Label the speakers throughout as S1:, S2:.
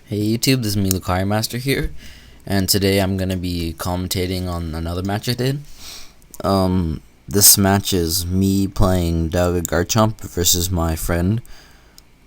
S1: Hey YouTube, this is me, Lucario Master here, and today I'm gonna be commentating on another match I did. This match is me playing DiChomp versus my friend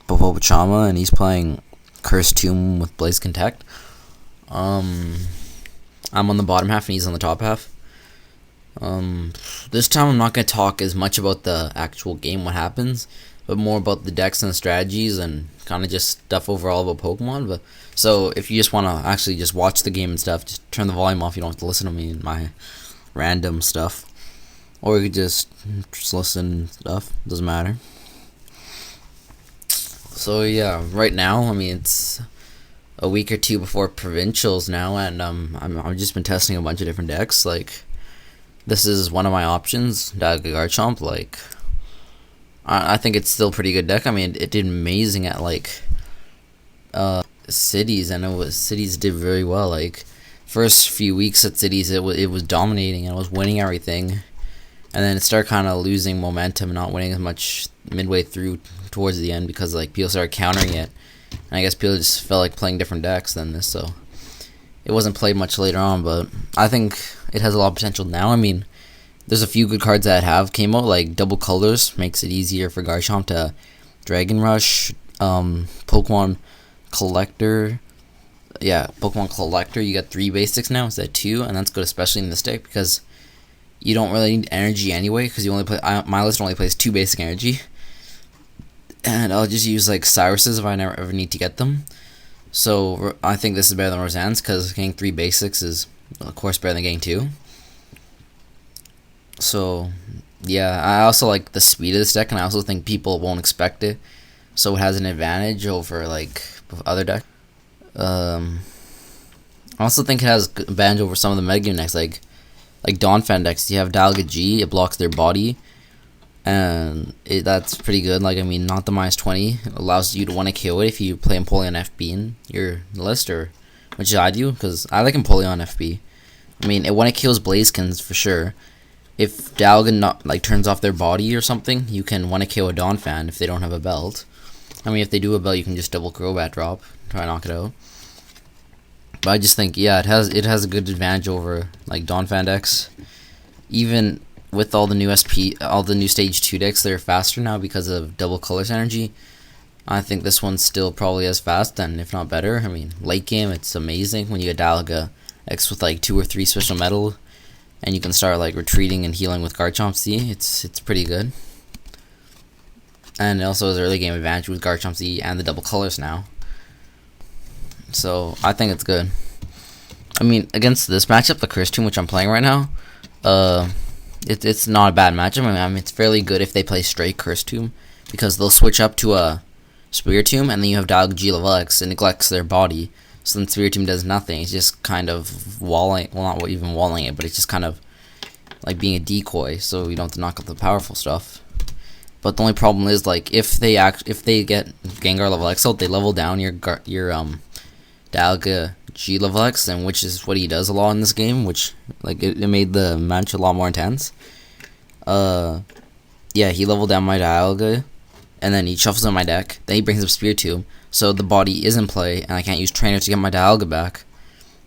S1: po-po-pochamma, and he's playing Cursetomb with Blaze Contact. I'm on the bottom half and he's on the top half. This time I'm not gonna talk as much about the actual game, what happens, but more about the decks and the strategies and kind of just stuff overall about Pokemon. But so if you just want to actually just watch the game and stuff, just turn the volume off. You don't have to listen to me and my random stuff, or you could just listen and stuff. Doesn't matter. So yeah, right now, I mean, it's a week or two before provincials now, and I've just been testing a bunch of different decks. Like, this is one of my options, DiChomp. Like, I think it's still a pretty good deck. I mean, it did amazing at like cities, and cities did very well. Like, first few weeks at cities, it was dominating and it was winning everything, and then it started kind of losing momentum, not winning as much midway through towards the end because like people started countering it, and I guess people just felt like playing different decks than this, so it wasn't played much later on. But I think it has a lot of potential now. I mean, there's a few good cards that came out, like double colors makes it easier for Garchomp to Dragon Rush, Pokemon Collector. Yeah, Pokemon Collector, you got 3 basics now instead of 2, and that's good especially in this deck because you don't really need energy anyway, because you only play, my list only plays 2 basic energy, and I'll just use like Cyruses if I never ever need to get them. So I think this is better than Roseanne's because getting 3 basics is of course better than getting 2. So yeah, I also like the speed of this deck, and I also think people won't expect it, so it has an advantage over like other decks. I also think it has advantage over some of the mega decks, like Donphan decks. You have Dialga G, it blocks their body, and that's pretty good. Like, I mean, not the -20, it allows you to 1 KO it if you play Empoleon FB in your list, or which I do because I like Empoleon FB. I mean, it 1 kills Blazekins for sure. If Dialga turns off their body or something, you can 1 KO a Donphan if they don't have a belt. I mean, if they do a belt, you can just double Crobat drop, try to knock it out. But I just think, yeah, it has a good advantage over like Donphan decks. Even with all the new all the new Stage 2 decks, they're faster now because of double colors energy. I think this one's still probably as fast, and if not better. I mean, late game, it's amazing when you get Dialga X with like 2 or 3 special metal, and you can start like retreating and healing with Garchomp Z. It's pretty good. And it also has early game advantage with Garchomp Z and the double colors now. So I think it's good. I mean, against this matchup, the Cursetomb, which I'm playing right now, it's not a bad matchup. I mean, it's fairly good if they play straight Cursetomb, because they'll switch up to a Spiritomb, and then you have Dialga G level X, and neglects their body. So then Spiritomb does nothing. It's just kind of walling, well, not even walling it, but it's just kind of like being a decoy, so you don't have to knock out the powerful stuff. But the only problem is, like, if they get Gengar level X out, they level down your Dialga G level X, and which is what he does a lot in this game, which like it made the match a lot more intense. Yeah, he leveled down my Dialga, and then he shuffles on my deck. Then he brings up Spiritomb, so the body is in play, and I can't use Trainer to get my Dialga back.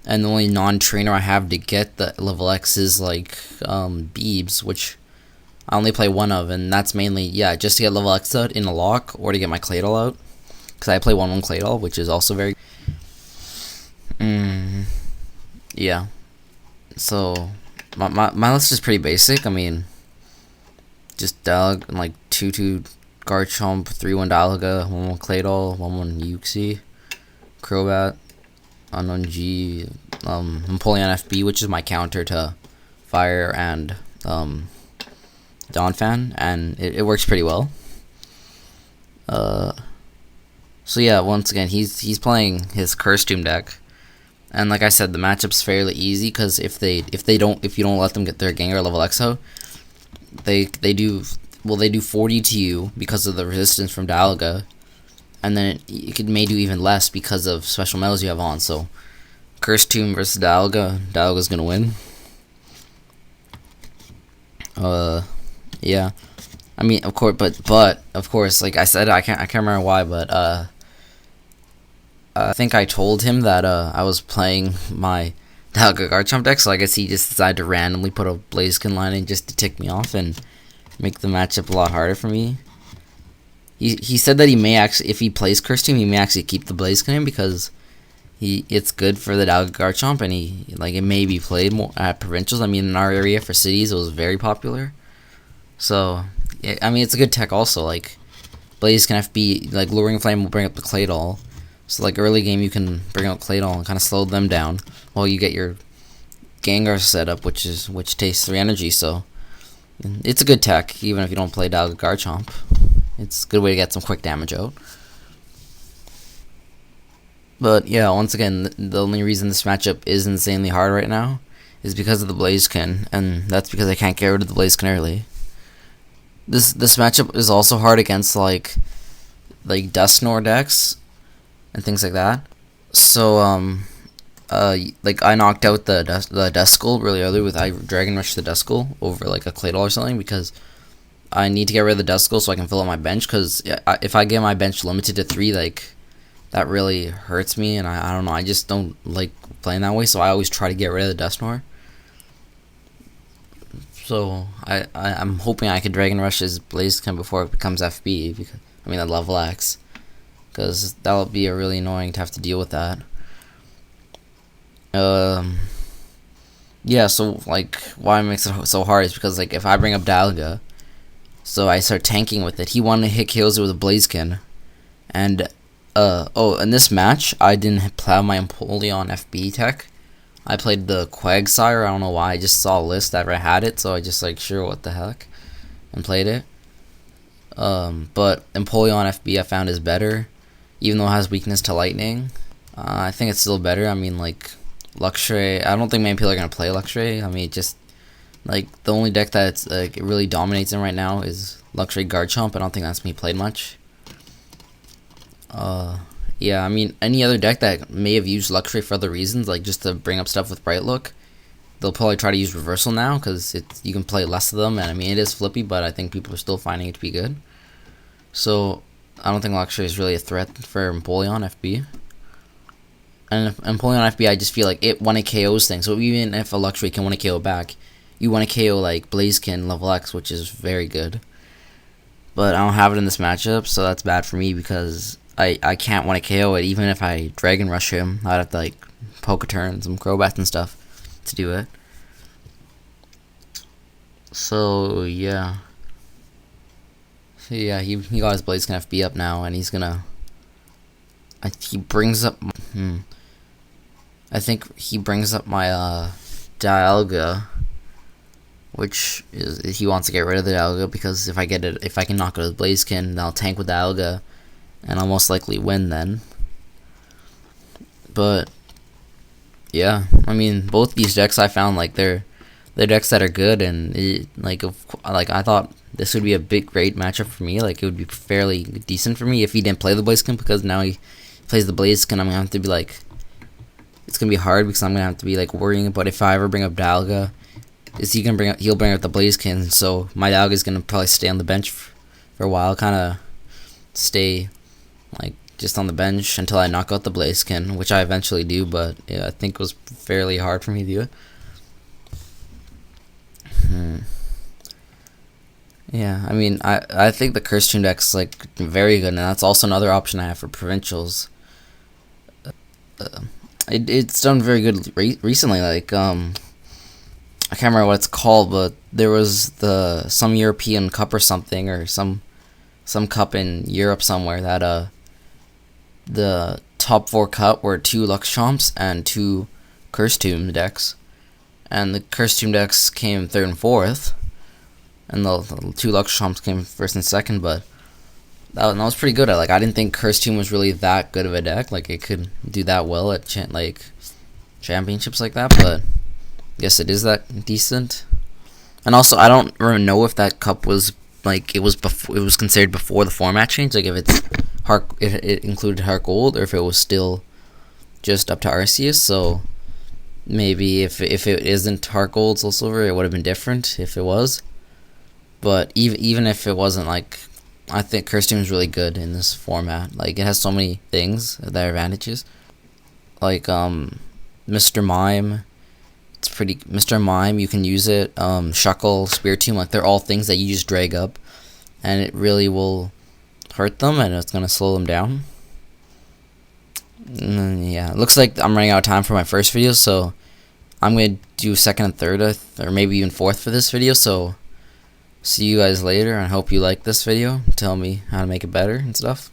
S1: And the only non-trainer I have to get the level X is like Beebs, which I only play 1 of, and that's mainly, yeah, just to get level X out in a lock, or to get my Claydol out, because I play 1/1 Claydol, which is also very yeah. So my list is pretty basic. I mean, just Dialga, like 2/2 Garchomp, 3/1 Dialga, 1/1 Claydol, 1/1 Uxie, Crobat, Unknown G, Empoleon FB, which is my counter to Fire and Donphan, and it works pretty well. So yeah, once again, he's playing his Cursetomb deck, and like I said, the matchup's fairly easy because if you don't let them get their Gengar level X out, they do 40 to you because of the resistance from Dialga, and then it may do even less because of special metals you have on. So Cursetomb versus Dialga's gonna win. Yeah, I mean, of course, but of course, like I said, I can't remember why, but I think I told him that I was playing my Dialga Garchomp deck, so I guess he just decided to randomly put a Blaziken line in just to tick me off and make the matchup a lot harder for me. He said that he may actually, if he plays Cursetomb, he may actually keep the Blaziken in because it's good for the Dialga Garchomp, and it may be played more at provincials. I mean, in our area for cities, it was very popular. So, I mean, it's a good tech also. Like, Blaziken FB, like Luring Flame will bring up the Claydol. So, like, early game, you can bring out Claydol and kind of slow them down while you get your Gengar set up, which takes 3 energy. So, it's a good tech, even if you don't play Dialga Garchomp. It's a good way to get some quick damage out. But yeah, once again, the only reason this matchup is insanely hard right now is because of the Blaziken, and that's because I can't get rid of the Blaziken early. This matchup is also hard against like Dusknoir decks and things like that. So like I knocked out the Duskull really early with I Dragon Rush the Duskull over like a Claydol or something because I need to get rid of the Duskull so I can fill out my bench, because if I get my bench limited to 3, like, that really hurts me, and I don't know, I just don't like playing that way, so I always try to get rid of the Dusknoir. So I'm hoping I can Dragon Rush his Blaziken before it becomes FB, because I mean at level X, because that'll be really annoying to have to deal with that. Yeah, so like why it makes it so hard is because like if I bring up Dialga, so I start tanking with it. He wanted to hit KOs with a Blaziken, and in this match I didn't play my Empoleon FB tech. I played the Quagsire. I don't know why. I just saw a list that I had it, so I just like sure what the heck, and played it. But Empoleon FB I found is better, even though it has weakness to Lightning. I think it's still better. I mean like Luxray. I don't think many people are gonna play Luxray. I mean just. Like, the only deck that like it really dominates in right now is Luxray Garchomp. I don't think that's me played much. Yeah, I mean, any other deck that may have used Luxray for other reasons, like just to bring up stuff with Bright Look, they'll probably try to use Reversal now, because you can play less of them, and I mean, it is flippy, but I think people are still finding it to be good. So, I don't think Luxray is really a threat for Empoleon FB. And Empoleon FB, I just feel like it one KOs things, so even if a Luxray can 1 KO back, you want to KO like Blaziken level X, which is very good. But I don't have it in this matchup, so that's bad for me because I can't want to KO it. Even if I Dragon Rush him, I'd have to like Poke-turn some Crobat and stuff to do it. So yeah. He got his Blaziken FB up now, and he's gonna. He brings up. I think he brings up my Dialga. Which is he wants to get rid of the Dialga, because if I can knock out his Blaziken, then I'll tank with Dialga, and I'll most likely win then. But yeah, I mean both these decks I found like they're decks that are good, and I thought this would be a great matchup for me. Like it would be fairly decent for me if he didn't play the Blaziken, because now he plays the Blaziken. I'm gonna have to be like, it's gonna be hard because I'm gonna have to be like worrying about if I ever bring up Dialga. He'll bring up the Blaziken, so my Dialga is gonna probably stay on the bench for a while, kind of stay like just on the bench until I knock out the Blaziken, which I eventually do. But yeah, I think it was fairly hard for me to do it. Yeah, I mean I think the Cursetomb deck's like very good, and that's also another option I have for provincials. It's done very good recently. Like I can't remember what it's called, but there was some European Cup or something, or some cup in Europe somewhere that the top 4 cup were 2 Luxchomps and 2 Cursetomb decks, and the Cursetomb decks came 3rd and 4th, and the 2 Luxchomps came 1st and 2nd. But that was pretty good. I didn't think Cursetomb was really that good of a deck. Like it could do that well at championships like that, but. Yes, it is that decent. And also, I don't really know if that cup was like it was considered before the format change. Like if it included Heart Gold, or if it was still just up to Arceus. So maybe if it isn't Heart Gold, Soul Silver, it would have been different if it was. But even if it wasn't like I think Cursetomb is really good in this format. Like, it has so many things that are advantages. Like Mr. Mime, it's pretty. Mr. Mime, you can use it. Shuckle, Spiritomb, like they're all things that you just drag up, and it really will hurt them, and it's gonna slow them down. Yeah, it looks like I'm running out of time for my first video, so I'm gonna do second and third, or maybe even fourth for this video. So see you guys later, and I hope you like this video. Tell me how to make it better and stuff.